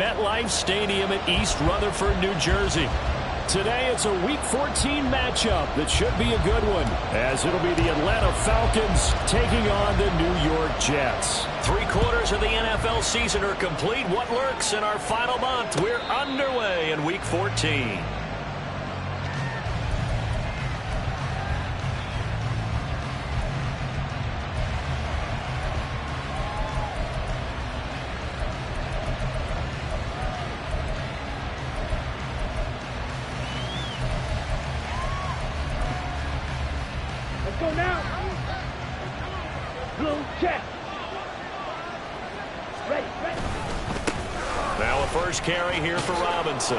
MetLife Stadium in East Rutherford, New Jersey. Today it's a Week 14 matchup that should be a good one, as it'll be the Atlanta Falcons taking on the New York Jets. 3/4 of the NFL season are complete. What lurks in our final month? We're underway in Week 14. Go now. Blue check. Ready. Now a first carry here for Robinson.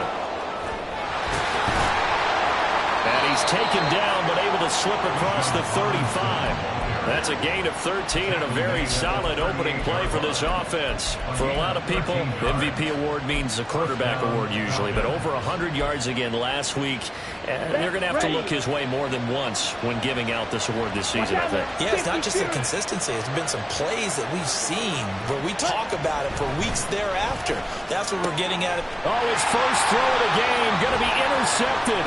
And he's taken down but able to slip across the 35. That's a gain of 13 and a very solid opening play for this offense. For a lot of people, MVP award means a quarterback award usually, but over 100 yards again last week. They're going to have to look his way more than once when giving out this award this season, I think. Yeah, it's not just the consistency. It's been some plays that we've seen where we talk about it for weeks thereafter. That's what we're getting at. Oh, his first throw of the game going to be intercepted.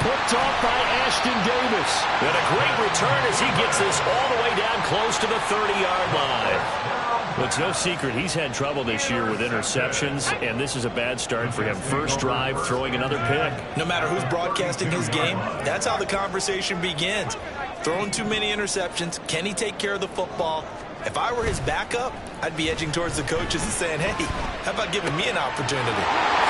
Picked off by Ashton Davis. And a great return as he gets this all the way down close to the 30-yard line. Well, it's no secret he's had trouble this year with interceptions, and this is a bad start for him. First drive, throwing another pick. No matter who's broadcasting his game, that's how the conversation begins. Throwing too many interceptions. Can he take care of the football? If I were his backup, I'd be edging towards the coaches and saying, hey, how about giving me an opportunity?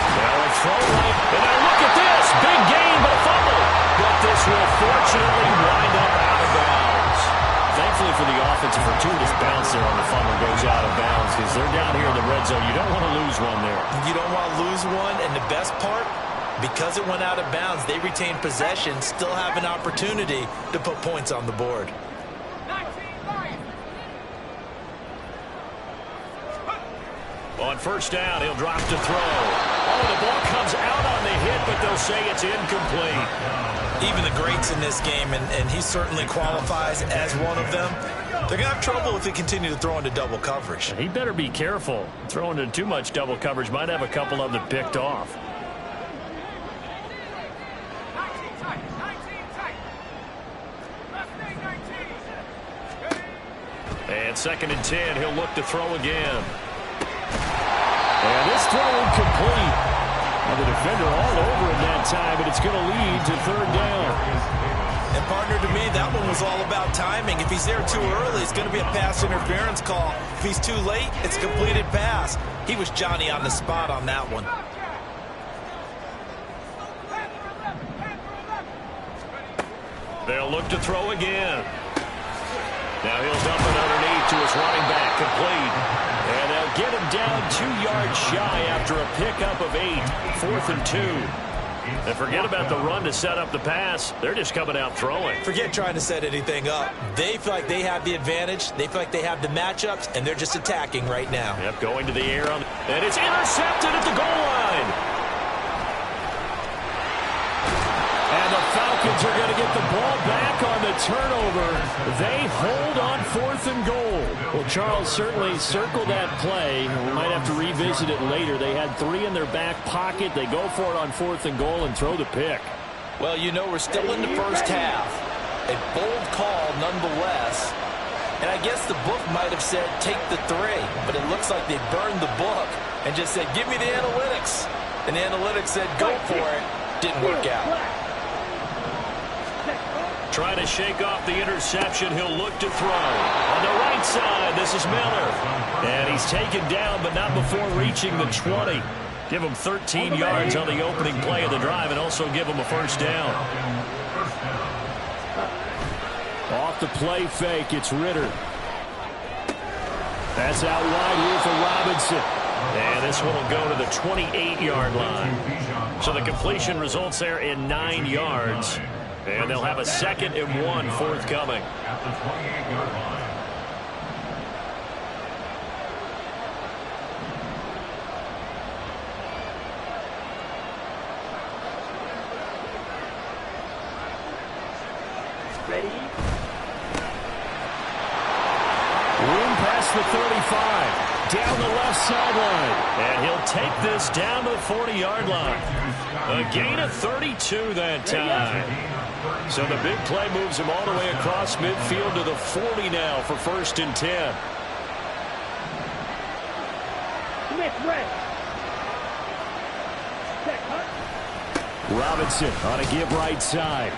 Well, a throw right, and now look at this. Big gain, but a fumble. But this will fortunately wind up out of bounds. Thankfully for the offense, a fortuitous bounce there on the fumble goes out of bounds because they're down here in the red zone. You don't want to lose one there. You don't want to lose one, and the best part, because it went out of bounds, they retain possession, still have an opportunity to put points on the board. On first down, he'll drop to throw. Oh, the ball comes out on the hit, but they'll say it's incomplete. Even the greats in this game, and he certainly qualifies as one of them, they're going to have trouble if they continue to throw into double coverage. He better be careful. Throwing into too much double coverage might have a couple of them picked off. And 2nd and 10, he'll look to throw again. And this throw incomplete. And the defender all over him that time, but it's going to lead to 3rd down. And partner, to me, that one was all about timing. If he's there too early, it's going to be a pass interference call. If he's too late, it's a completed pass. He was Johnny on the spot on that one. They'll look to throw again. Now he'll dump it underneath to his running back, complete. And they'll get him down 2 yards shy after a pickup of 8. 4th and 2. And forget about the run to set up the pass. They're just coming out throwing. Forget trying to set anything up. They feel like they have the advantage. They feel like they have the matchups, and they're just attacking right now. Yep, going to the air. And it's intercepted at the goal line. And the Falcons are going to get the ball back on the turnover. They hold on 4th and goal. Well, Charles certainly circled that play. We might have to revisit it later. They had 3 in their back pocket. They go for it on 4th and goal and throw the pick. Well, you know, we're still in the first half. A bold call nonetheless. And I guess the book might have said take the 3. But it looks like they burned the book and just said give me the analytics. And the analytics said go for it. Didn't work out. Trying to shake off the interception. He'll look to throw. On the right side, this is Miller. And he's taken down, but not before reaching the 20. Give him 13 yards on the opening play of the drive and also give him a first down. Off the play fake, it's Ritter. That's out wide here for Robinson. And this one will go to the 28-yard line. So the completion results there in 9 yards. And they'll have a 2nd and 1 forthcoming. At the 28-yard line. Ready? Room past the 35. down the left sideline. And he'll take this down to the 40-yard line. A gain of 32 that time. So the big play moves him all the way across midfield to the 40 now for 1st and 10. Robinson on a give right side.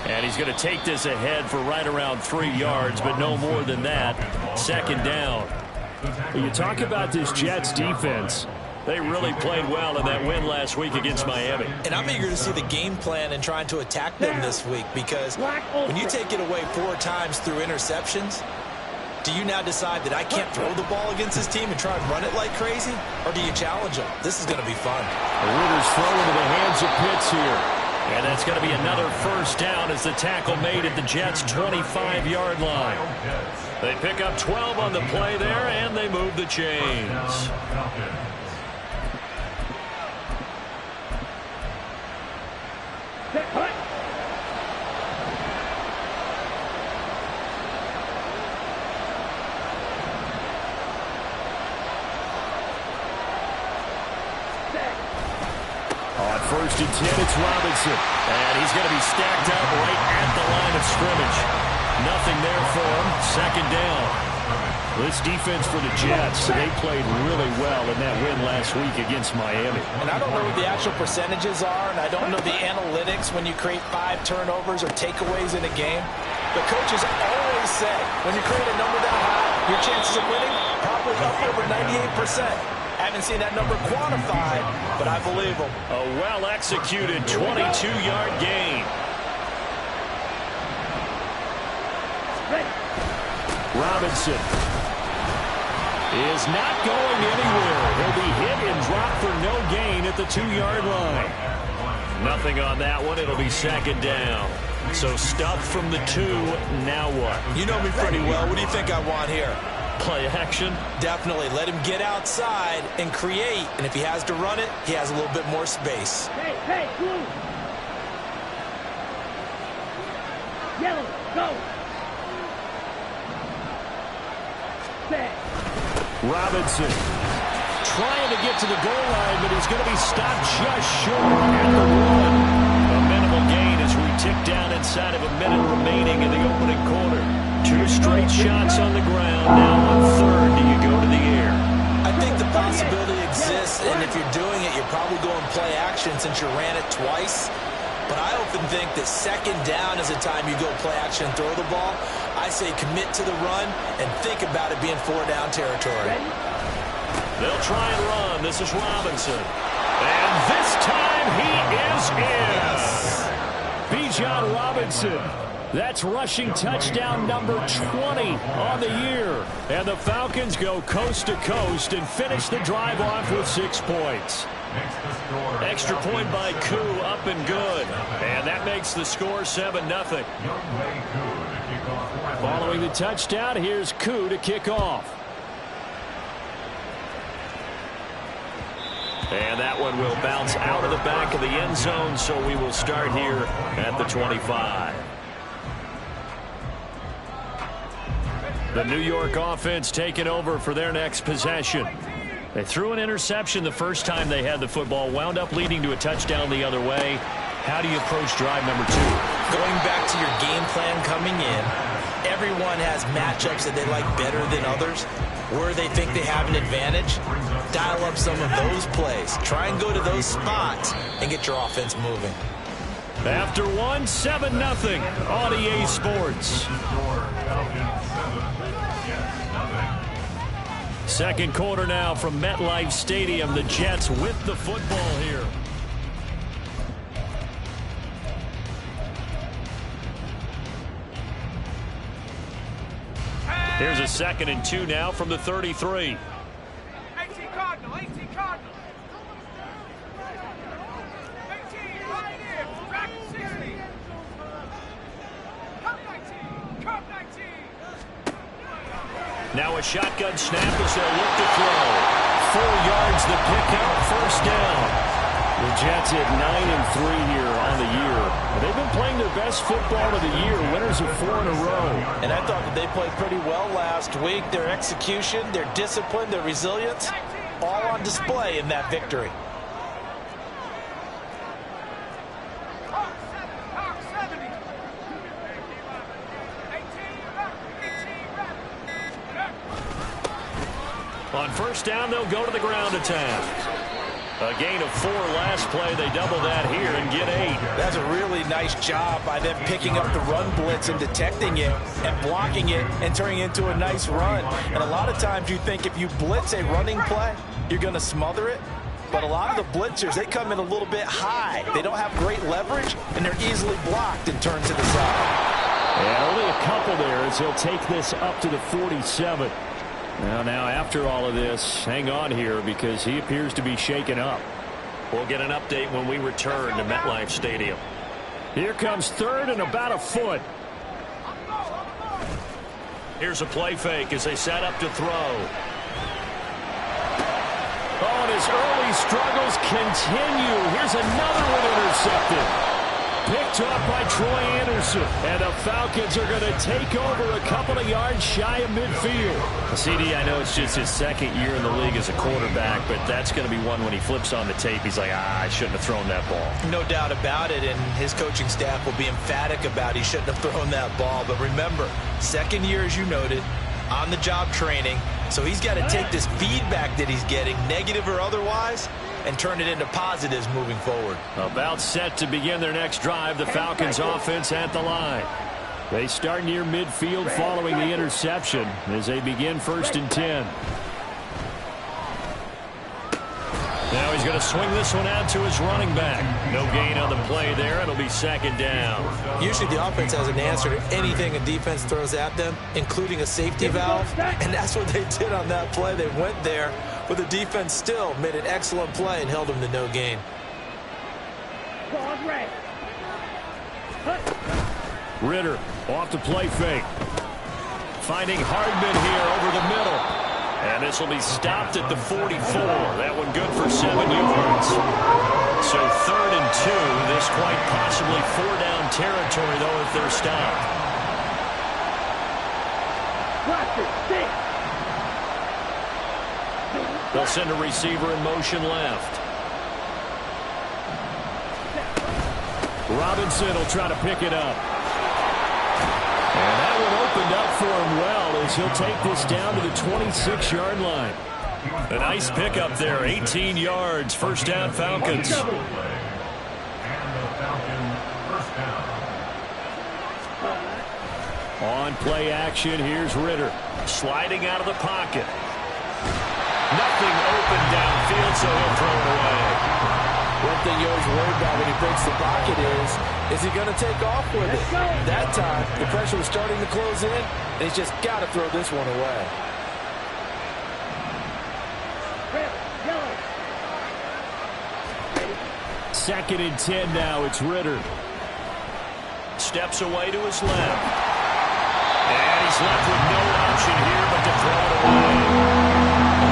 And he's going to take this ahead for right around 3 yards, but no more than that. 2nd down. You talk about this Jets defense. They really played well in that win last week against Miami. And I'm eager to see the game plan and trying to attack them this week, because when you take it away 4 times through interceptions, do you now decide that I can't throw the ball against this team and try and run it like crazy? Or do you challenge them? This is going to be fun. Ritter's throw into the hands of Pitts here. And that's going to be another 1st down as the tackle made at the Jets' 25-yard line. They pick up 12 on the play there, and they move the chains. On 1st and 10, it's Robinson. And he's going to be stacked up right at the line of scrimmage. Nothing there for him. 2nd down. This defense for the Jets, they played really well in that win last week against Miami. And I don't know what the actual percentages are, and I don't know the analytics when you create 5 turnovers or takeaways in a game. The coaches always say, when you create a number that high, your chances of winning probably up over 98%. Haven't seen that number quantified, but I believe them. A well-executed 22-yard gain. Robinson is not going anywhere. He'll be hit and dropped for no gain at the 2-yard line. Nothing on that one. It'll be 2nd down. So stuff from the 2. Now what? You know me pretty well. What do you think I want here? Play action? Definitely. Let him get outside and create. And if he has to run it, he has a little bit more space. Hey, blue. Yellow, go. Robinson trying to get to the goal line, but he's going to be stopped just short at the 1. A minimal gain as we tick down inside of a minute remaining in the opening quarter. 2 straight shots on the ground. Now on 3rd, do you go to the air? I think the possibility exists, and if you're doing it, you're probably going play action since you ran it twice. But I often think that 2nd down is the time you go play action and throw the ball. I say commit to the run and think about it being 4-down territory. They'll try and run. This is Robinson. And this time he is in. Yes. Bijan Robinson. That's rushing touchdown number 20 on the year. And the Falcons go coast to coast and finish the drive off with 6 points. Extra point by Koo, up and good. And that makes the score 7-0. Following the touchdown, here's Koo to kick off. And that one will bounce out of the back of the end zone, so we will start here at the 25. The New York offense taking over for their next possession. They threw an interception the first time they had the football, wound up leading to a touchdown the other way. How do you approach drive number 2? Going back to your game plan coming in, everyone has matchups that they like better than others. Where they think they have an advantage, dial up some of those plays. Try and go to those spots and get your offense moving. After 1, 7-0 on EA Sports. Second quarter now from MetLife Stadium. The Jets with the football here. Here's a 2nd and 2 now from the 33. 18 Cardinal, 18 Cardinal. 18, right here, back 60. Cup 19, Cup 19. Now a shotgun snap as they'll look to throw. 4 yards the pickup, 1st down. The Jets at 9-3 here on the year. They've been playing their best football of the year, winners of 4 in a row. And I thought that they played pretty well last week. Their execution, their discipline, their resilience, all on display in that victory. On first down, they'll go to the ground attack. A gain of 4 last play. They double that here and get 8. That's a really nice job by them picking up the run blitz and detecting it and blocking it and turning it into a nice run. And a lot of times you think if you blitz a running play, you're going to smother it. But a lot of the blitzers, they come in a little bit high. They don't have great leverage, and they're easily blocked and turned to the side. And only a couple there as he'll take this up to the 47. Now, after all of this, hang on here because he appears to be shaken up. We'll get an update when we return to MetLife Stadium. Here comes third and about a foot. Here's a play fake as they set up to throw. Oh, and his early struggles continue. Here's another one intercepted. Picked off by Troy Anderson. And the Falcons are going to take over a couple of yards shy of midfield. CD, I know it's just his second year in the league as a quarterback, but that's going to be one when he flips on the tape. He's like, I shouldn't have thrown that ball. No doubt about it, and his coaching staff will be emphatic about he shouldn't have thrown that ball. But remember, second year, as you noted, on-the-job training. So he's got to take this feedback that he's getting, negative or otherwise, and turn it into positives moving forward. About set to begin their next drive, the Falcons offense at the line. They start near midfield following the interception as they begin 1st and 10. Now he's going to swing this one out to his running back. No gain on the play there. It'll be 2nd down. Usually the offense has an answer to anything a defense throws at them, including a safety valve, and that's what they did on that play. They went there, but the defense still made an excellent play and held them to no gain. Ritter off the play fake. Finding Hardman here over the middle. And this will be stopped at the 44. That one good for 7 yards. So 3rd and 2. This quite possibly 4-down territory, though, if they're stopped. They'll send a receiver in motion left. Robinson will try to pick it up. And that one opened up for him well as he'll take this down to the 26-yard line. A nice pickup there, 18 yards, 1st down Falcons. On play action, here's Ritter. Sliding out of the pocket. Nothing open downfield, so he'll throw it away. One thing you always worry about when he breaks the pocket is he going to take off with it? That time, the pressure was starting to close in, and he's just got to throw this one away. Second and 10 now, it's Ritter. Steps away to his left. And he's left with no option here but to throw it away.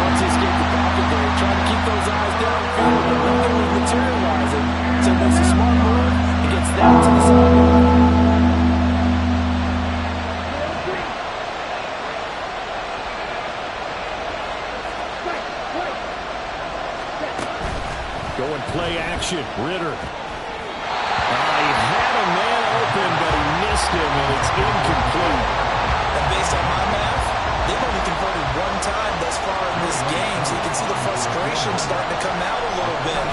Once he escaped the pocket there, trying to keep those eyes downfield, but nothing was materializing. So he makes a smart move. He gets that to the sideline. Going play action, Ritter. He had a man open, but he missed him, and it's incomplete. And based on my math, they've only converted one time thus far in this game, so you can see the frustration starting to come out a little bit.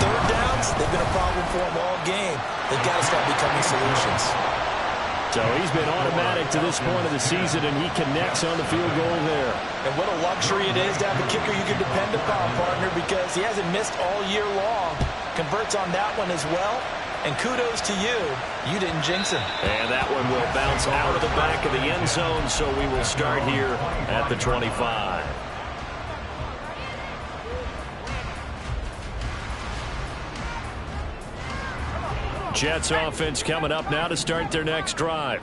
3rd downs, they've been a problem for them all game. They've got to start becoming solutions. So he's been automatic to this point of the season, and he connects on the field goal there. And what a luxury it is to have a kicker you can depend upon, partner, because he hasn't missed all year long. Converts on that one as well. And kudos to you. You didn't jinx him. And that one will bounce out of the back of the end zone, so we will start here at the 25. Jets offense coming up now to start their next drive.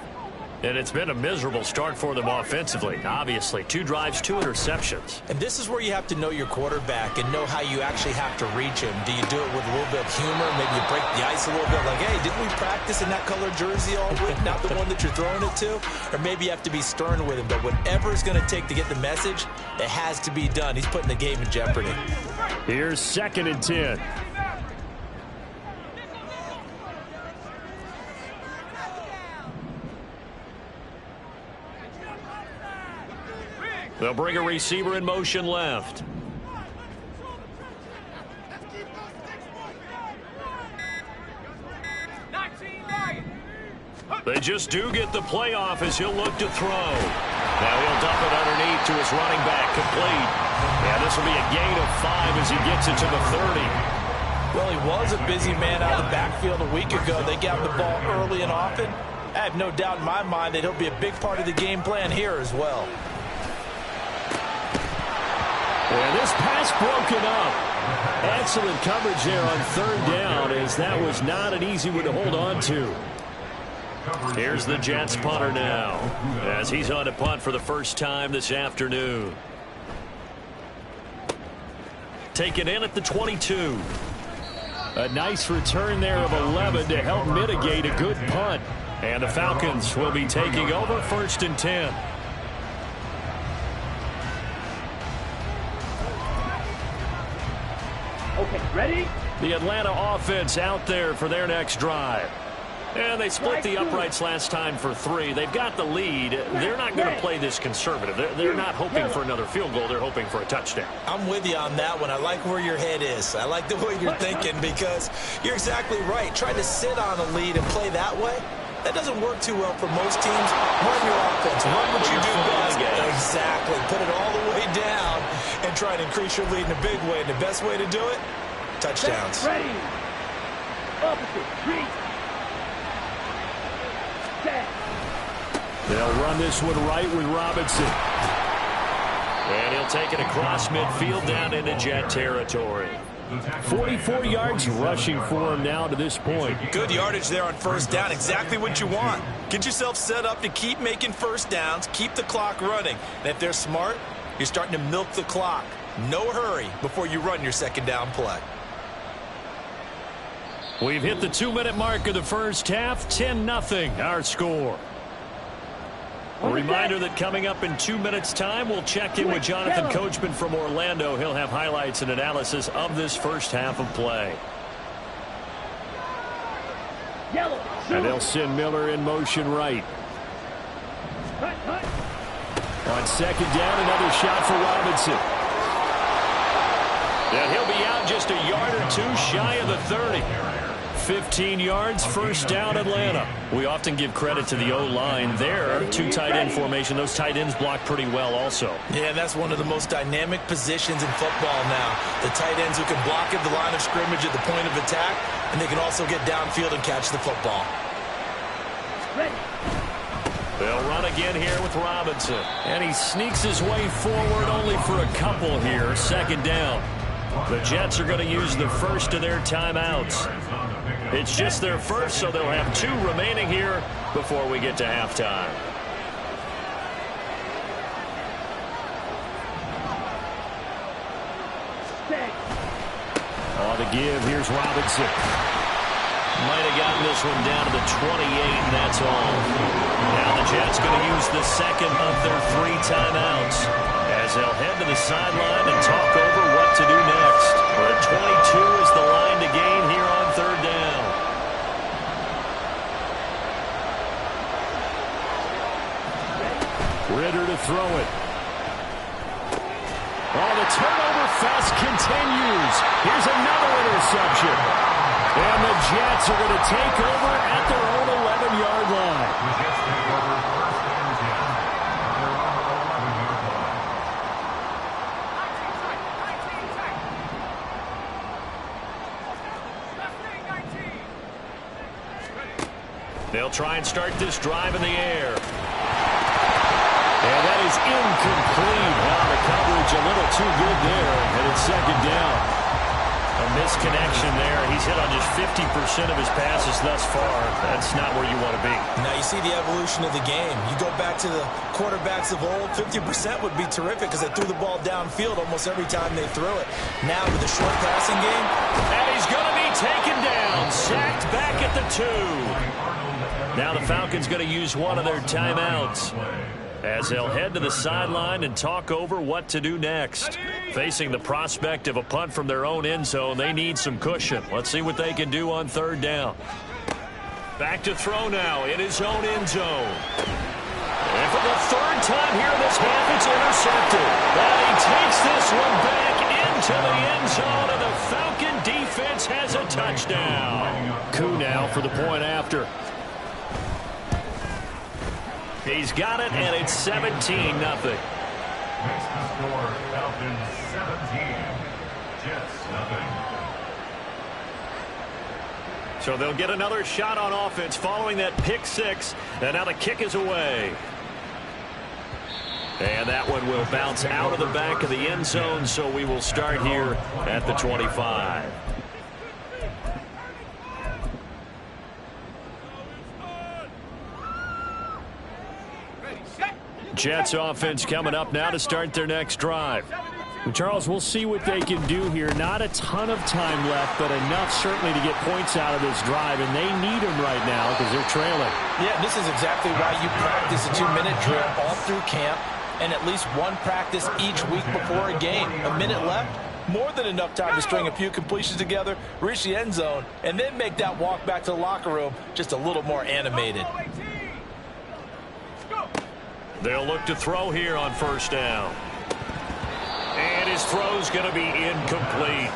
And it's been a miserable start for them offensively. Obviously, 2 drives, 2 interceptions. And this is where you have to know your quarterback and know how you actually have to reach him. Do you do it with a little bit of humor? Maybe you break the ice a little bit like, hey, didn't we practice in that color jersey all week? Not the one that you're throwing it to? Or maybe you have to be stern with him. But whatever it's going to take to get the message, it has to be done. He's putting the game in jeopardy. Here's 2nd and 10. They'll bring a receiver in motion left. They just do get the play off as he'll look to throw. Now he'll dump it underneath to his running back, complete. Yeah, this will be a gain of 5 as he gets it to the 30. Well, he was a busy man out of the backfield a week ago. They got the ball early and often. I have no doubt in my mind that he'll be a big part of the game plan here as well. And this pass broken up. Excellent coverage there on 3rd down, as that was not an easy one to hold on to. Here's the Jets punter now, as he's on a punt for the first time this afternoon. Taken in at the 22. A nice return there of 11 to help mitigate a good punt. And the Falcons will be taking over 1st and 10. Okay, ready? The Atlanta offense out there for their next drive. And they split the uprights last time for 3. They've got the lead. They're not going to play this conservative. They're not hoping for another field goal. They're hoping for a touchdown. I'm with you on that one. I like where your head is. I like the way you're thinking because you're exactly right. Trying to sit on a lead and play that way, that doesn't work too well for most teams. Run your offense. Run what you do best. Exactly. Put it all the way down and try to increase your lead in a big way. And the best way to do it, touchdowns. Ready. Opposite. Retreat. They'll run this one right with Robinson. And he'll take it across midfield down into Jet territory. 44 yards rushing for him now to this point. Good yardage there on 1st down. Exactly what you want. Get yourself set up to keep making 1st downs, keep the clock running. And if they're smart, you're starting to milk the clock. No hurry before you run your 2nd down play. We've hit the 2-minute mark of the first half. 10-0 our score. A reminder that coming up in 2 minutes' time, we'll check in with Jonathan Coachman from Orlando. He'll have highlights and analysis of this first half of play. And they'll send Miller in motion right. On 2nd down, another shot for Robinson. And he'll be out just a yard or 2 shy of the 30. 15 yards, 1st down Atlanta. We often give credit to the O-line there. 2 tight end formation. Those tight ends block pretty well also. Yeah, that's one of the most dynamic positions in football now. The tight ends who can block at the line of scrimmage at the point of attack, and they can also get downfield and catch the football. They'll run again here with Robinson. And he sneaks his way forward only for a couple here. 2nd down. The Jets are going to use the first of their timeouts. It's just their first, so they'll have 2 remaining here before we get to halftime. On the give, here's Robinson. Might have gotten this one down to the 28, and that's all. Now the Jets going to use the 2nd of their 3 timeouts as they'll head to the sideline and talk over what to do next. But 22 is the line to gain here on 3rd down. Ritter to throw it. Oh, the turnover fest continues. Here's another interception. And the Jets are going to take over at their own 11-yard line. They'll try and start this drive in the air. And that is incomplete. Wow, the coverage a little too good there. And it's 2nd down. A misconnection there. He's hit on just 50% of his passes thus far. That's not where you want to be. Now you see the evolution of the game. You go back to the quarterbacks of old, 50% would be terrific because they threw the ball downfield almost every time they threw it. Now with the short passing game. And he's going to be taken down. Sacked back at the 2. Now the Falcons going to use one of their timeouts as they'll head to the sideline and talk over what to do next. Facing the prospect of a punt from their own end zone, they need some cushion. Let's see what they can do on third down. Back to throw now in his own end zone. And for the third time here in this half, it's intercepted. And he takes this one back into the end zone, and the Falcon defense has a touchdown. Koo now for the point after. He's got it, and it's 17-0. Next to score, Falcons 17, Jets nothing. So they'll get another shot on offense following that pick six, and now the kick is away. And that one will bounce out of the back of the end zone, so we will start here at the 25. Jets offense coming up now to start their next drive. Charles, we'll see what they can do here. Not a ton of time left, but enough certainly to get points out of this drive, and they need them right now because they're trailing. Yeah, this is exactly why you practice a 2-minute drill all through camp and at least one practice each week before a game. A minute left, more than enough time to string a few completions together, reach the end zone, and then make that walk back to the locker room just a little more animated. They'll look to throw here on first down. And his throw's going to be incomplete.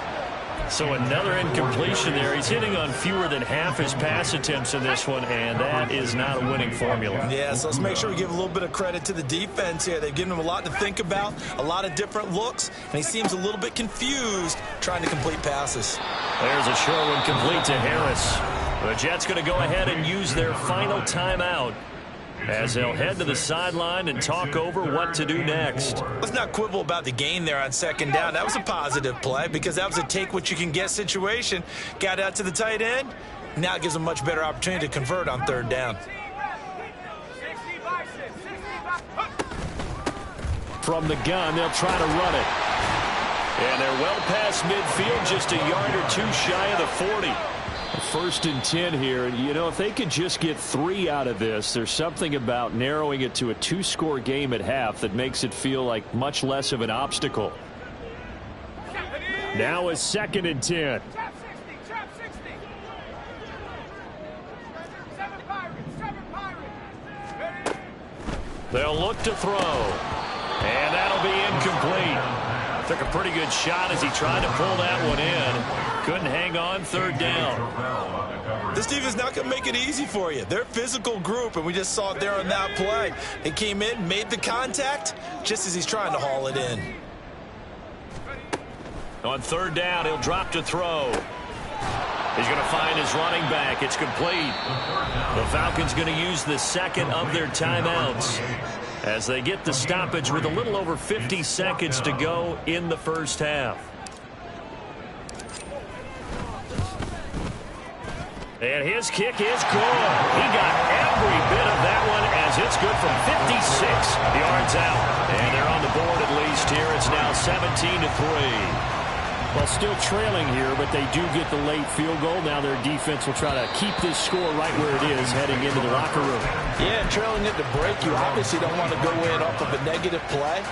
So another incompletion there. He's hitting on fewer than half his pass attempts in this one, and that is not a winning formula. Yeah, so let's make sure we give a little bit of credit to the defense here. They've given him a lot to think about, a lot of different looks, and he seems a little bit confused trying to complete passes. There's a short one complete to Harris. The Jets going to go ahead and use their final timeout as they'll head to the sideline and talk over what to do next. Let's not quibble about the gain there on second down. That was a positive play because that was a take-what-you-can-get situation. Got out to the tight end. Now it gives them a much better opportunity to convert on third down. From the gun, they'll try to run it. And they're well past midfield, just a yard or two shy of the 40. First and 10 here. You know, if they could just get 3 out of this, there's something about narrowing it to a 2-score game at half that makes it feel like much less of an obstacle. Now a second and 10. They'll look to throw. And that'll be incomplete. Took a pretty good shot as he tried to pull that one in. Couldn't hang on third down. This defense is not going to make it easy for you. They're a physical group, and we just saw it there on that play. They came in, made the contact, just as he's trying to haul it in. On third down, he'll drop to throw. He's going to find his running back. It's complete. The Falcons going to use the second of their timeouts as they get the stoppage with a little over 50 seconds to go in the first half. And his kick is good. He got every bit of that one as it's good from 56 yards out. And they're on the board at least here. It's now 17-3. Well, still trailing here, but they do get the late field goal. Now their defense will try to keep this score right where it is heading into the locker room. Yeah, trailing it to break, you obviously don't want to go in off of a negative play.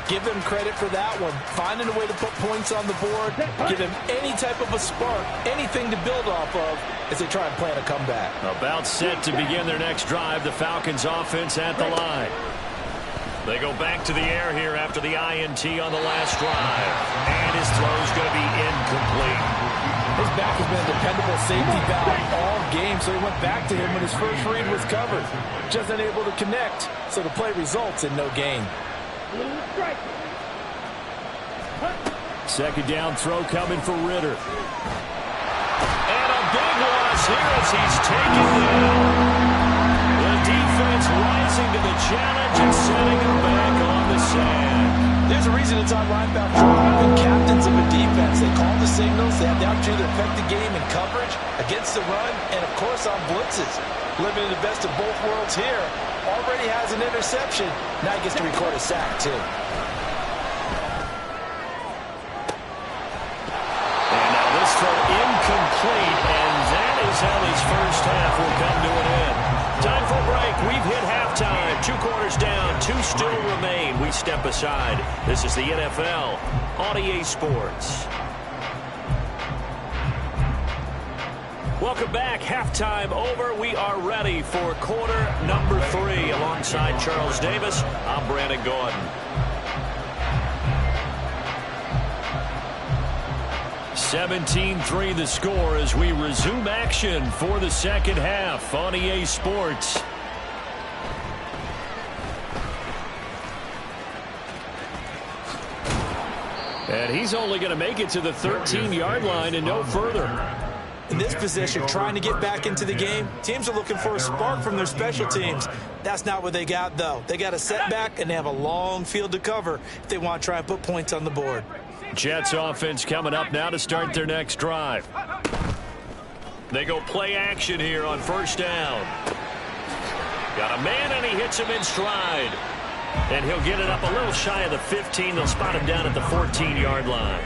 Give them credit for that one. Finding a way to put points on the board. Give them any type of a spark, anything to build off of as they try and plan a comeback. About set to begin their next drive. The Falcons offense at the line. They go back to the air here after the INT on the last drive. And his throw's going to be incomplete. His back has been a dependable safety valve all game, so he went back to him when his first read was covered. Just unable to connect, so the play results in no gain. Second down throw coming for Ritter. And a big loss here as he's taken down. The defense rising to the challenge and setting him back on the sand. There's a reason it's on linebackers have been captains of a defense. They call the signals. They have the opportunity to affect the game in coverage, against the run, and, of course, on blitzes. Living in the best of both worlds here. Already has an interception. Now he gets to record a sack, too. And now this throw incomplete, and that is how this first half will come to an end. Time for a break. We've hit halftime. 2 quarters down. 2 still remain. We step aside. This is the NFL on EA Sports. Welcome back. Halftime over. We are ready for quarter number 3. Alongside Charles Davis, I'm Brandon Gordon. 17-3 the score as we resume action for the second half on EA Sports. And he's only going to make it to the 13-yard line and no further. In this position, trying to get back into the game, teams are looking for a spark from their special teams. That's not what they got, though. They got a setback, and they have a long field to cover if they want to try and put points on the board. Jets offense coming up now to start their next drive. They go play action here on first down. Got a man, and he hits him in stride. And he'll get it up a little shy of the 15. They'll spot him down at the 14-yard line.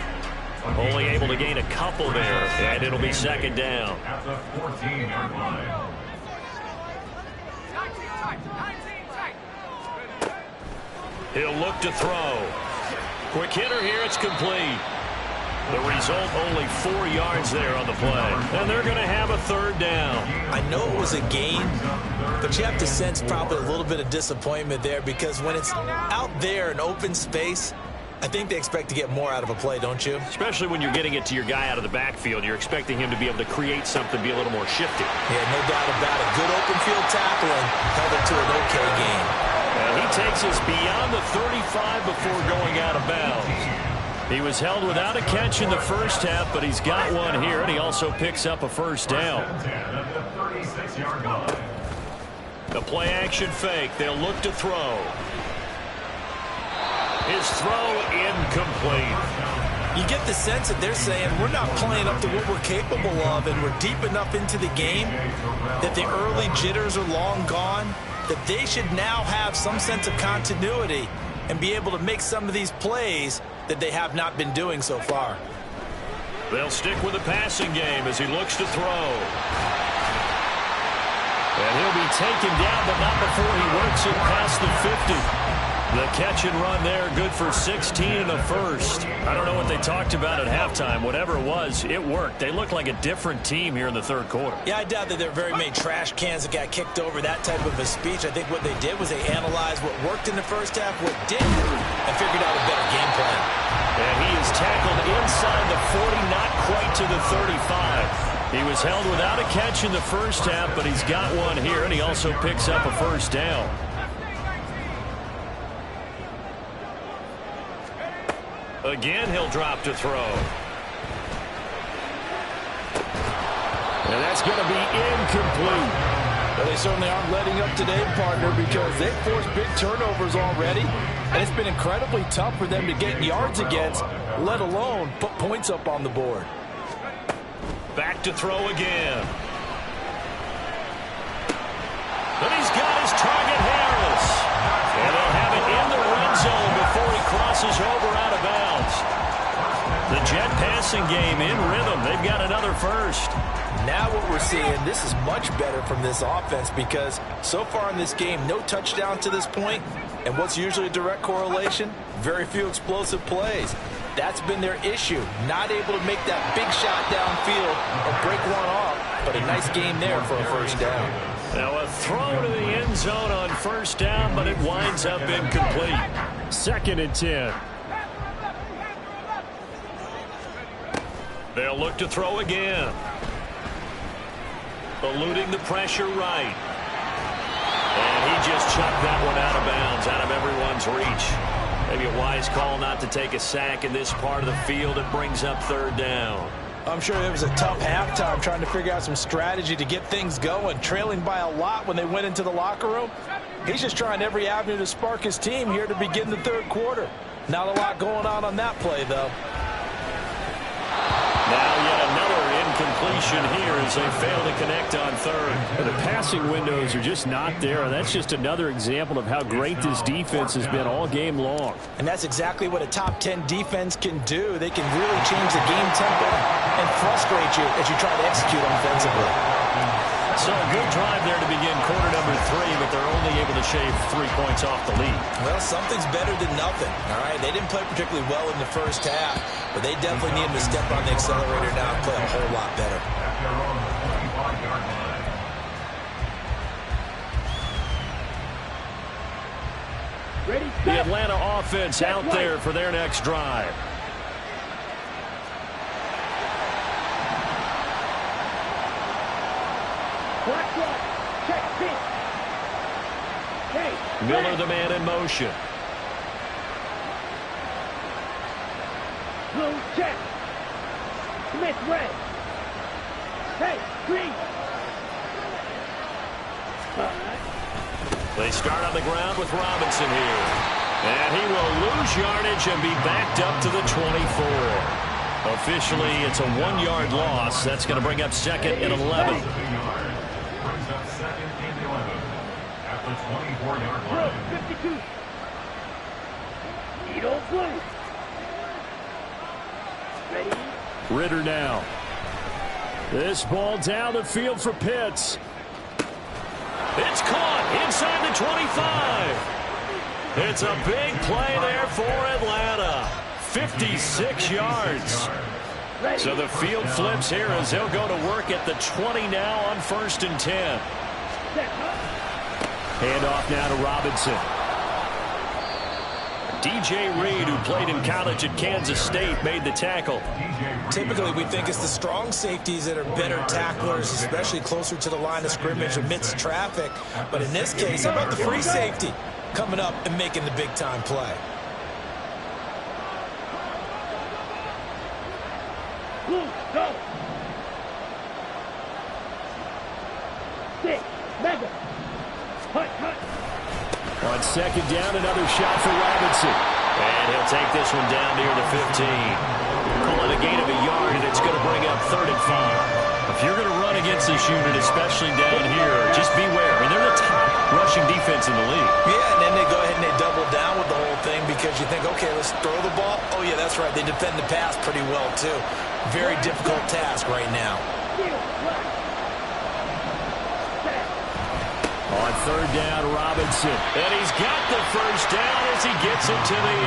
Only able to gain a couple there, and it'll be second down. At the 14-yard line. He'll look to throw. Quick hitter here, it's complete. The result, only 4 yards there on the play. And they're going to have a third down. I know it was a gain, but you have to sense probably a little bit of disappointment there because when it's out there in open space, I think they expect to get more out of a play, don't you? Especially when you're getting it to your guy out of the backfield. You're expecting him to be able to create something, be a little more shifty. Yeah, no doubt about it. Good open field tackling held it to an okay gain. And he takes us beyond the 35 before going out of bounds. He was held without a catch in the first half, but he's got one here, and he also picks up a first down. The play-action fake. They'll look to throw. His throw incomplete. You get the sense that they're saying we're not playing up to what we're capable of, and we're deep enough into the game that the early jitters are long gone, that they should now have some sense of continuity and be able to make some of these plays that they have not been doing so far. They'll stick with the passing game as he looks to throw. And he'll be taken down, but not before he works it past the 50. The catch and run there, good for 16 and a first. I don't know what they talked about at halftime. Whatever it was, it worked. They look like a different team here in the third quarter. Yeah, I doubt that there were very many trash cans that got kicked over, that type of a speech. I think what they did was they analyzed what worked in the first half, what didn't, and figured out a better game plan. And he is tackled inside the 40, not quite to the 35. He was held without a catch in the first half, but he's got one here, and he also picks up a first down. Again, he'll drop to throw. And that's going to be incomplete. Well, they certainly aren't letting up today, partner, because they've forced big turnovers already, and it's been incredibly tough for them to get yards against, let alone put points up on the board. Back to throw again. And he's got his target, Harris. And they'll have it in the red zone before he crosses over out of bounds. The Jet passing game in rhythm. They've got another first. Now what we're seeing, this is much better from this offense because so far in this game, no touchdown to this point, and what's usually a direct correlation? Very few explosive plays. That's been their issue, not able to make that big shot downfield or break one off, but a nice game there for a first down. Now a throw to the end zone on first down, but it winds up incomplete. 2nd and 10. They'll look to throw again. Eluding the pressure right. And he just chucked that one out of bounds, out of everyone's reach. Maybe a wise call not to take a sack in this part of the field. It brings up third down. I'm sure it was a tough halftime trying to figure out some strategy to get things going, trailing by a lot when they went into the locker room. He's just trying every avenue to spark his team here to begin the third quarter. Not a lot going on that play, though. Now yet another incompletion here as they fail to connect on third. The passing windows are just not there, and that's just another example of how great this defense has been all game long. And that's exactly what a top 10 defense can do. They can really change the game tempo and frustrate you as you try to execute offensively. So a good drive there to begin quarter number 3, but they're only able to shave 3 points off the lead. Well, something's better than nothing, all right? They didn't play particularly well in the first half, but they definitely needed to step on the accelerator now and play a whole lot better. The Atlanta offense out there for their next drive. Miller the man in motion. Blue check. Smith red. Hey, green. They start on the ground with Robinson here. And he will lose yardage and be backed up to the 24. Officially, it's a 1-yard loss. That's going to bring up second and 11. Brings up second and 11 at the 24-yard line. 52. You don't play. Ready? Ritter now. This ball down the field for Pitts. It's caught inside the 25. It's a big play there for Atlanta. 56 yards. So the field flips here as they'll go to work at the 20 now on 1st and 10. Handoff now to Robinson. DJ Reed, who played in college at Kansas State, made the tackle. Typically, we think it's the strong safeties that are better tacklers, especially closer to the line of scrimmage amidst traffic. But in this case, how about the free safety coming up and making the big-time play? Blue, go. 6, mega. Hut, hut. On second down, another shot for Robinson. And he'll take this one down near the 15. Call it a gain of a yard, and it's going to bring up 3rd and 5. If you're going to run against this unit, especially down here, just beware. I mean, they're the top rushing defense in the league. Yeah, and then they go ahead and they double down with the whole thing because you think, okay, let's throw the ball. Oh, yeah, that's right. They defend the pass pretty well, too. Very difficult task right now. On 3rd down, Robinson. And he's got the first down as he gets it to the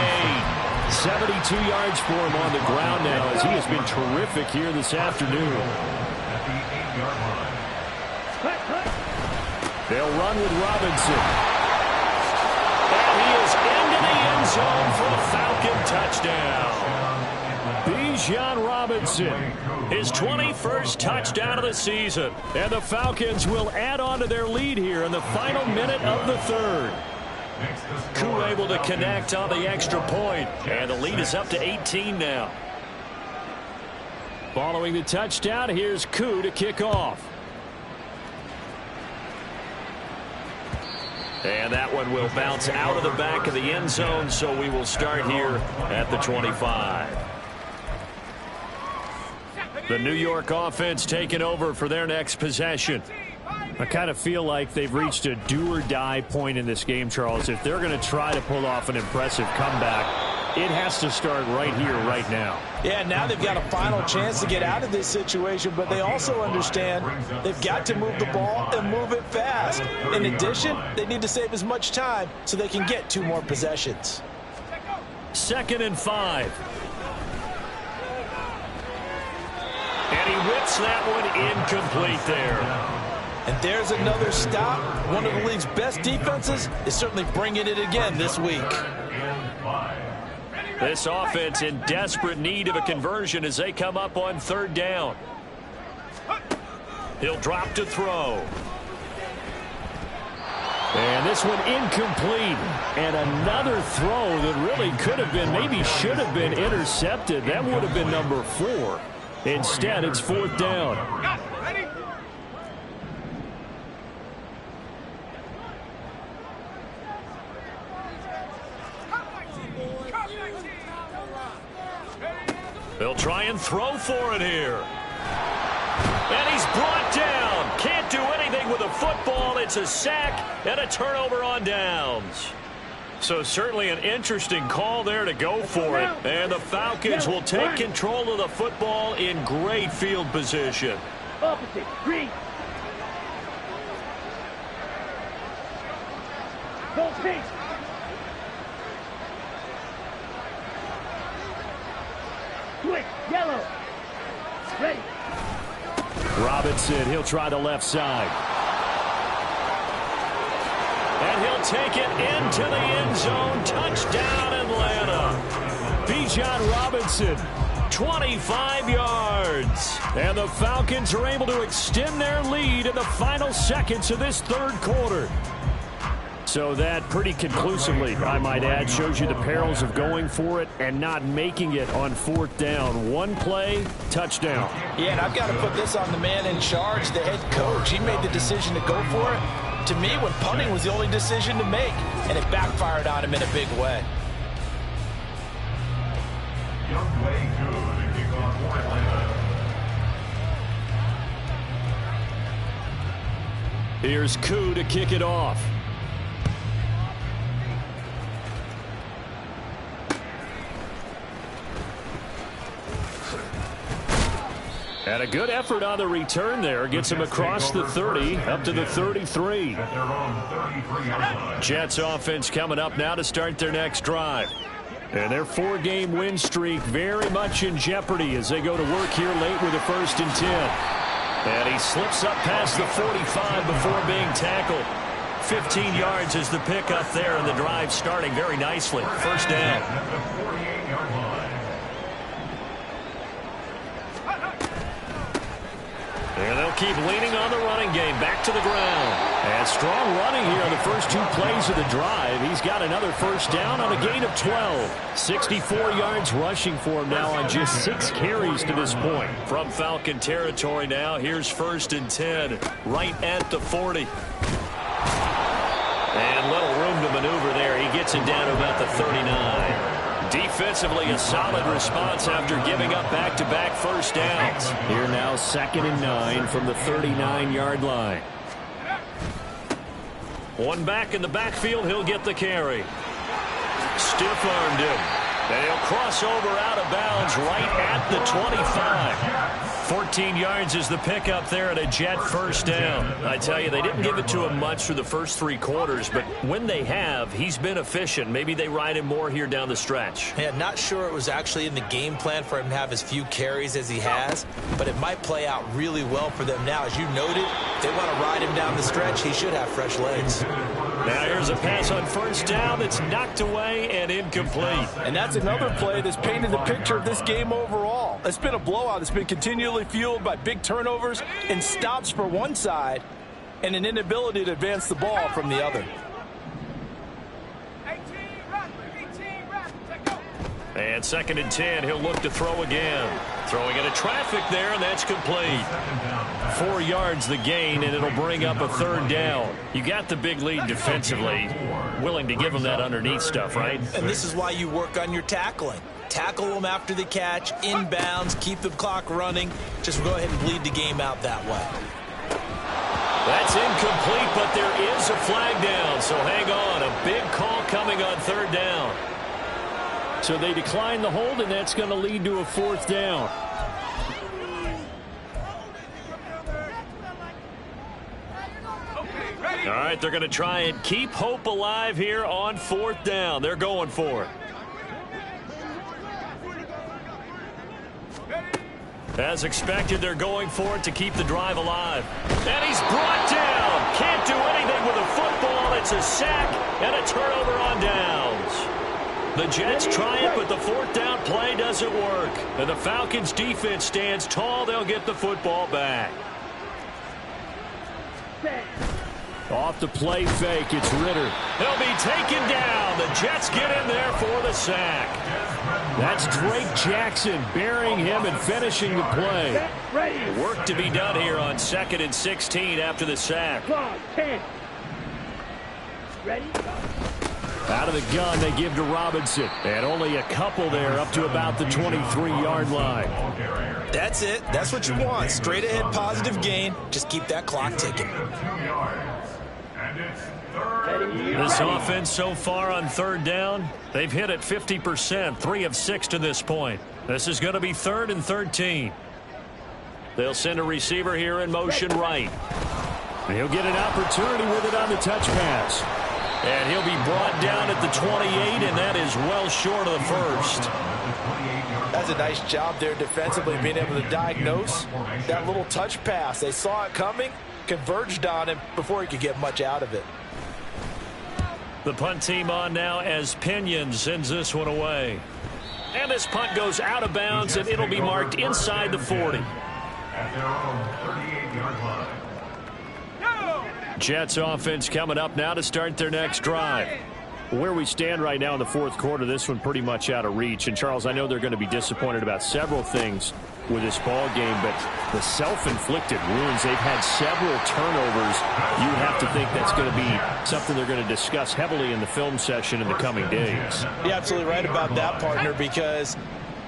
8. 72 yards for him on the ground now as he has been terrific here this afternoon. At the 8-yard line. They'll run with Robinson. And he is into the end zone for the Falcon touchdown. Bijan Robinson, his 21st touchdown of the season. And the Falcons will add on to their lead here in the final minute of the 3rd. Koo able to connect on the extra point. And the lead is up to 18 now. Following the touchdown, here's Koo to kick off. And that one will bounce out of the back of the end zone, so we will start here at the 25. The New York offense taking over for their next possession. I kind of feel like they've reached a do-or-die point in this game, Charles. If they're going to try to pull off an impressive comeback, it has to start right here, right now. Yeah, now they've got a final chance to get out of this situation, but they also understand they've got to move the ball and move it fast. In addition, they need to save as much time so they can get 2 more possessions. 2nd and 5. And he whips that one incomplete there. And there's another stop. One of the league's best defenses is certainly bringing it again this week. This offense in desperate need of a conversion as they come up on 3rd down. He'll drop to throw. And this one incomplete. And another throw that really could have been, maybe should have been intercepted. That would have been number 4. Instead, it's 4th down. Ready? They'll try and throw for it here. And he's brought down. Can't do anything with a football. It's a sack and a turnover on downs. So certainly an interesting call there to go for it. And the Falcons will take control of the football in great field position. Opposite, green. Go pink. Quick, yellow. Ready. Robinson, he'll try the left side. And he'll take it into the end zone. Touchdown, Atlanta. Bijan Robinson, 25 yards. And the Falcons are able to extend their lead in the final seconds of this third quarter. So that pretty conclusively, I might add, shows you the perils of going for it and not making it on fourth down. One play, touchdown. Yeah, and I've got to put this on the man in charge, the head coach. He made the decision to go for it. To me, when punting was the only decision to make, and it backfired on him in a big way. Young way good. Kickoff for Atlanta. Here's Koo to kick it off. And a good effort on the return there. Gets him across the 30, up to the 33. Jets offense coming up now to start their next drive. And their 4-game win streak very much in jeopardy as they go to work here late with a 1st and 10. And he slips up past the 45 before being tackled. 15 yards is the pickup there, and the drive starting very nicely. First down. And they'll keep leaning on the running game. Back to the ground. And strong running here on the first 2 plays of the drive. He's got another first down on a gain of 12. 64 yards rushing for him now on just 6 carries to this point. From Falcon territory now, here's 1st and 10. Right at the 40. And little room to maneuver there. He gets it down to about the 39. Defensively, a solid response after giving up back-to-back first downs. Here now 2nd and 9 from the 39-yard line. One back in the backfield, he'll get the carry. Stiff-armed him. And he'll cross over out of bounds right at the 25. 14 yards is the pickup there at a Jet first down. I tell you, they didn't give it to him much through the first 3 quarters, but when they have, he's been efficient. Maybe they ride him more here down the stretch. Yeah, not sure it was actually in the game plan for him to have as few carries as he has, but it might play out really well for them now. As you noted, if they want to ride him down the stretch, he should have fresh legs. Now here's a pass on first down that's knocked away and incomplete. And that's another play that's painted the picture of this game overall. It's been a blowout. It's been continually fueled by big turnovers and stops for one side and an inability to advance the ball from the other. And 2nd and 10, he'll look to throw again. Throwing into traffic there, and that's complete. 4 yards the gain, and it'll bring up a 3rd down. You got the big lead defensively. Willing to give him that underneath stuff, right? And this is why you work on your tackling. Tackle them after the catch, inbounds, keep the clock running. Just go ahead and bleed the game out that way. That's incomplete, but there is a flag down, so hang on. A big call coming on 3rd down. So they decline the hold, and that's going to lead to a 4th down. All right, they're going to try and keep hope alive here on 4th down. They're going for it. As expected, they're going for it to keep the drive alive. And he's brought down. Can't do anything with a football. It's a sack and a turnover on downs. The Jets try it, but the 4th down play doesn't work. And the Falcons' defense stands tall. They'll get the football back. Off the play fake, it's Ritter. He'll be taken down. The Jets get in there for the sack. That's Drake Jackson burying him and finishing the play. Work to be done here on 2nd and 16 after the sack. 10. Ready? Out of the gun, they give to Robinson. And only a couple there up to about the 23-yard line. That's it. That's what you want. Straight ahead positive gain. Just keep that clock ticking. This offense so far on third down, they've hit it 50%, 3 of 6 to this point. This is going to be 3rd and 13. They'll send a receiver here in motion right. He'll get an opportunity with it on the touch pass. And he'll be brought down at the 28, and that is well short of the first. That's a nice job there defensively, being able to diagnose that little touch pass. They saw it coming, converged on him before he could get much out of it. The punt team on now as Pinion sends this one away. And this punt goes out of bounds, and it'll be marked inside the 40. At their own 38-yard line. Jets offense coming up now to start their next drive. Where we stand right now in the fourth quarter, this one pretty much out of reach. And, Charles, I know they're going to be disappointed about several things with this ball game, but the self-inflicted wounds, they've had several turnovers. You have to think that's going to be something they're going to discuss heavily in the film session in the coming days. You're absolutely right about that, partner, because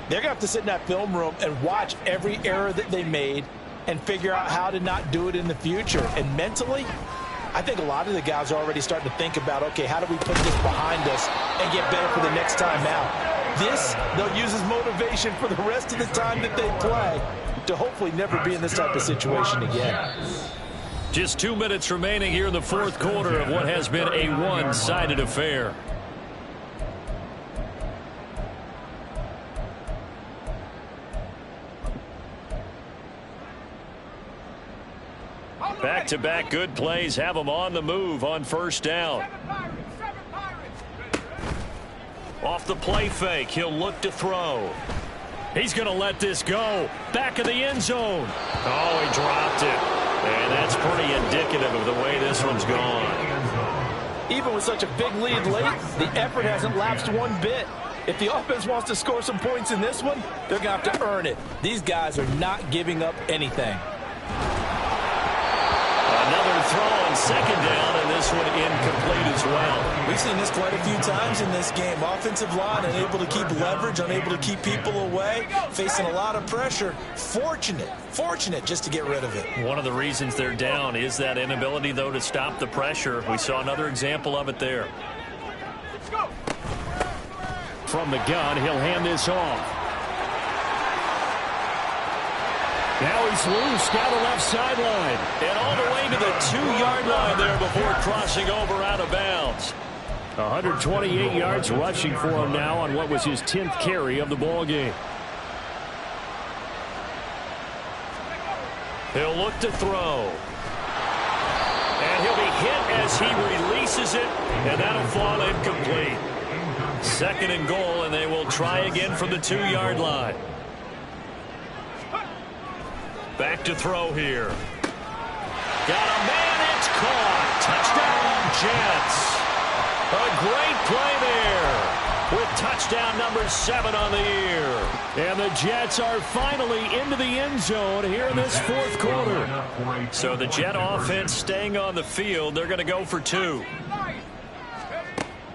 they're going to have to sit in that film room and watch every error that they made and figure out how to not do it in the future. And mentally, I think a lot of the guys are already starting to think about, okay, how do we put this behind us and get better for the next time out? This, they'll use as motivation for the rest of the time that they play to hopefully never be in this type of situation again. Just 2 minutes remaining here in the fourth quarter of what has been a one-sided affair. Back-to-back good plays have them on the move on first down. Off the play fake, he'll look to throw. He's going to let this go. Back of the end zone. Oh, he dropped it. And that's pretty indicative of the way this one's gone. Even with such a big lead late, the effort hasn't lapsed one bit. If the offense wants to score some points in this one, they're going to have to earn it. These guys are not giving up anything. Another throw on second down, and this one incomplete as well. We've seen this quite a few times in this game. Offensive line unable to keep leverage, unable to keep people away, facing a lot of pressure. Fortunate just to get rid of it. One of the reasons they're down is that inability, though, to stop the pressure. We saw another example of it there. From the gun, he'll hand this off. Now he's loose down the left sideline. And all the way to the 2-yard line there before crossing over out of bounds. 128 yards rushing for him now on what was his 10th carry of the ball game. He'll look to throw. And he'll be hit as he releases it, and that'll fall incomplete. 2nd and goal, and they will try again from the 2-yard line. Back to throw here. Got a man, it's caught. Touchdown, Jets. A great play there with touchdown number 7 on the year. And the Jets are finally into the end zone here in this fourth quarter. So the Jet offense staying on the field. They're going to go for 2.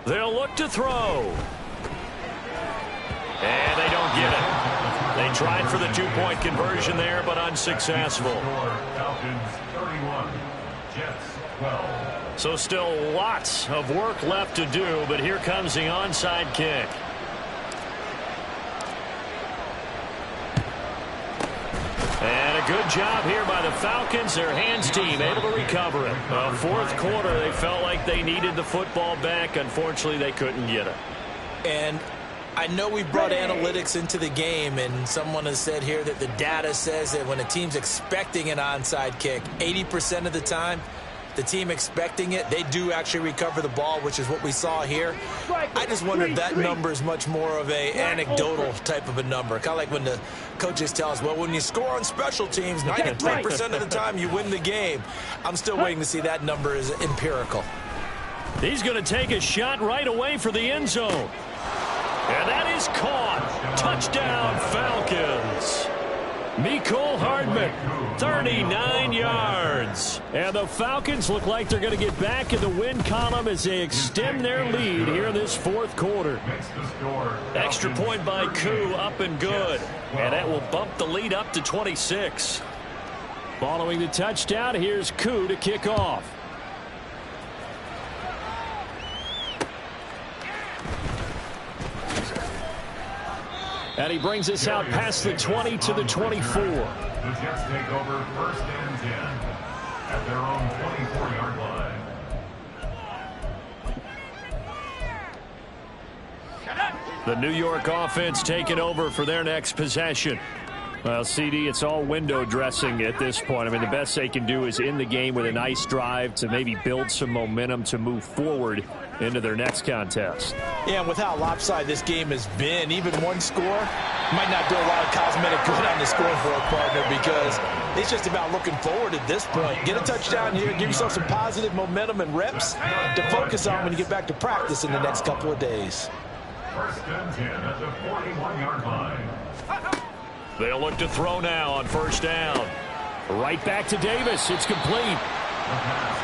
They'll look to throw. And they don't get it. They tried for the 2-point conversion there, but unsuccessful. Falcons 31, Jets 12. So still lots of work left to do, but here comes the onside kick. And a good job here by the Falcons. Their hands team able to recover it. Fourth quarter, they felt like they needed the football back. Unfortunately, they couldn't get it. And I know we brought analytics into the game, and someone has said here that the data says that when a team's expecting an onside kick, 80% of the time, the team expecting it, they do actually recover the ball, which is what we saw here. I just wonder if that number is much more of a anecdotal type of a number. Kind of like when the coaches tell us, well, when you score on special teams, 93% of the time you win the game. I'm still waiting to see that number is empirical. He's going to take a shot right away for the end zone. And that is caught. Touchdown, Falcons. Mecole Hardman, 39 yards. And the Falcons look like they're going to get back in the win column as they extend their lead here in this fourth quarter. Extra point by Koo, up and good. And that will bump the lead up to 26. Following the touchdown, here's Koo to kick off. And he brings us out past the 20 to the 24. The Jets take over first and 10 at their own 24-yard line. The New York offense taking over for their next possession. Well, CD, it's all window dressing at this point. I mean, the best they can do is end the game with a nice drive to maybe build some momentum to move forward into their next contest. Yeah, and with how lopsided this game has been, even one score might not do a lot of cosmetic good on the scoreboard, partner, because it's just about looking forward at this point. Get a touchdown here, give yourself some positive momentum and reps to focus on when you get back to practice in the next couple of days. First and 10 at the 41-yard line. They'll look to throw now on first down. Right back to Davis. It's complete.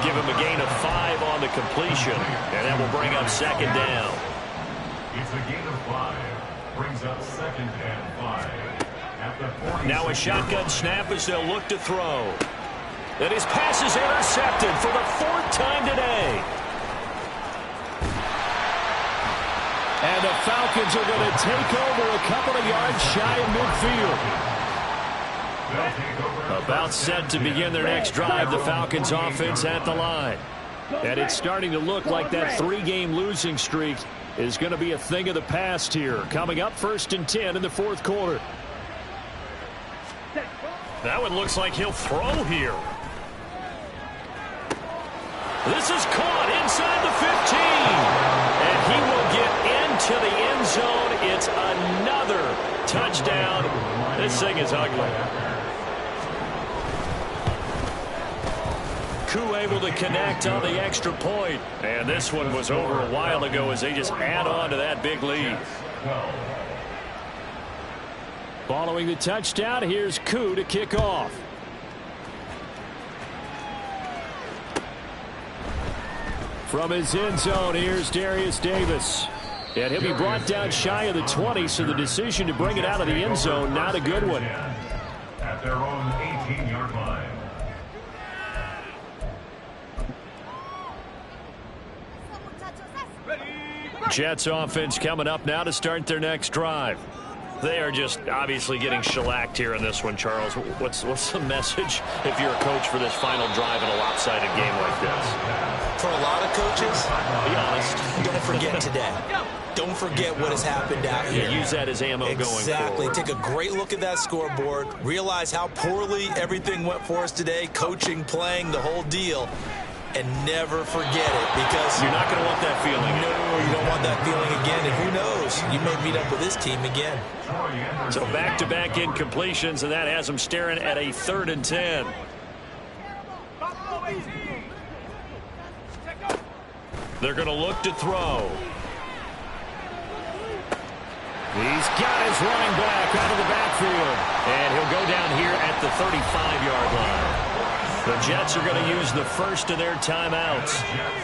Give him a gain of 5 on the completion, and that will bring up second down. It's a gain of 5. Brings up second and 5. At the 40. Now a shotgun snap as they'll look to throw. And his pass is intercepted for the 4th time today. And the Falcons are going to take over a couple of yards shy of midfield. About set to begin their next drive, the Falcons offense at the line. And it's starting to look like that 3-game losing streak is going to be a thing of the past here. Coming up first and 10 in the fourth quarter. That one looks like he'll throw here. This is caught inside the 15. And he will get into the end zone. It's another touchdown. This thing is ugly. Koo able to connect on the extra point. And this one was over a while ago as they just add on to that big lead. Following the touchdown, here's Koo to kick off. From his end zone, here's Darius Davis. And he'll be brought down shy of the 20, so the decision to bring it out of the end zone, not a good one. At their own 18-yard line. Jets offense coming up now to start their next drive. They are just obviously getting shellacked here in this one, Charles. What's the message if you're a coach for this final drive in a lopsided game like this? For a lot of coaches, be honest, don't forget today. Don't forget what has happened out here. Use that as ammo going forward. Exactly. Take a great look at that scoreboard. Realize how poorly everything went for us today. Coaching, playing, the whole deal. And never forget it, because you're not going to want that feeling. No, you don't want that feeling again. And who knows? You may meet up with this team again. So back-to-back incompletions, and that has them staring at a 3rd and 10. They're going to look to throw. He's got his running back out of the backfield. And he'll go down here at the 35-yard line. The Jets are going to use the first of their timeouts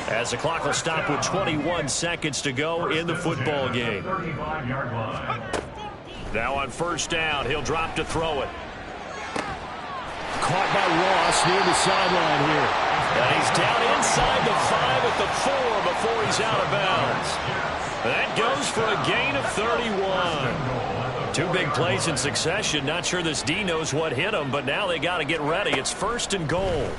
as the clock will stop with 21 seconds to go in the football game. Now on first down, he'll drop to throw it. Caught by Ross near the sideline here. And he's down inside the 5 at the 4 before he's out of bounds. That goes for a gain of 31. 2 big plays in succession. Not sure this D knows what hit him, but now they got to get ready. It's 1st and goal.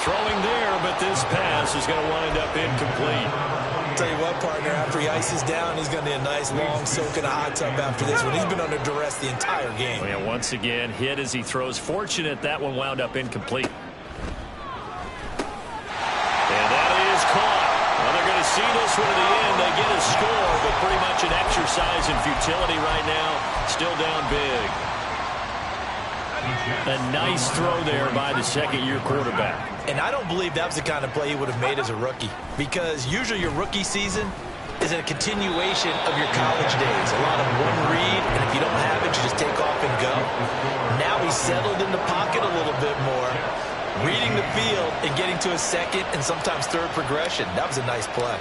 Throwing there, but this pass is going to wind up incomplete. I'll tell you what, partner, after he ices down, he's going to need a nice long soak in a hot tub after this one. He's been under duress the entire game. And once again, hit as he throws. Fortunate that one wound up incomplete. And that is caught. Well, they're going to see this one at the end. They get a score, but pretty much an exercise in futility right now. Still down big. A nice throw there by the second-year quarterback. And I don't believe that was the kind of play he would have made as a rookie, because usually your rookie season, is a continuation of your college days. A lot of one read, and if you don't have it, you just take off and go. Now he's settled in the pocket a little bit more, reading the field and getting to a second and sometimes third progression. That was a nice play.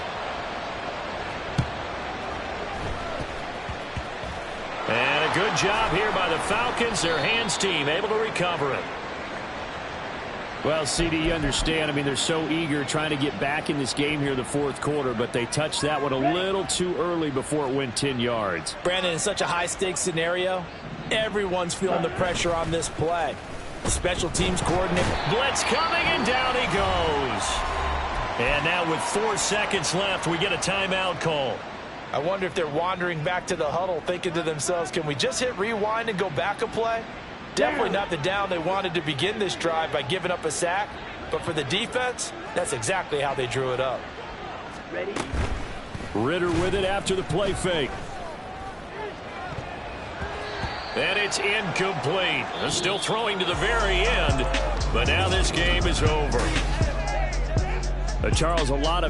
And a good job here by the Falcons. Their hands team able to recover it. Well, CD, you understand. I mean, they're so eager trying to get back in this game here in the fourth quarter, but they touched that one a little too early before it went 10 yards. Brandon, in such a high-stakes scenario, everyone's feeling the pressure on this play. The special teams coordinator. Blitz coming, and down he goes. And now with 4 seconds left, we get a timeout call. I wonder if they're wandering back to the huddle thinking to themselves, can we just hit rewind and go back a play? Definitely not the down they wanted to begin this drive by giving up a sack. But for the defense, that's exactly how they drew it up. Ready? Ritter with it after the play fake. And it's incomplete. They're still throwing to the very end. But now this game is over. Charles, a lot of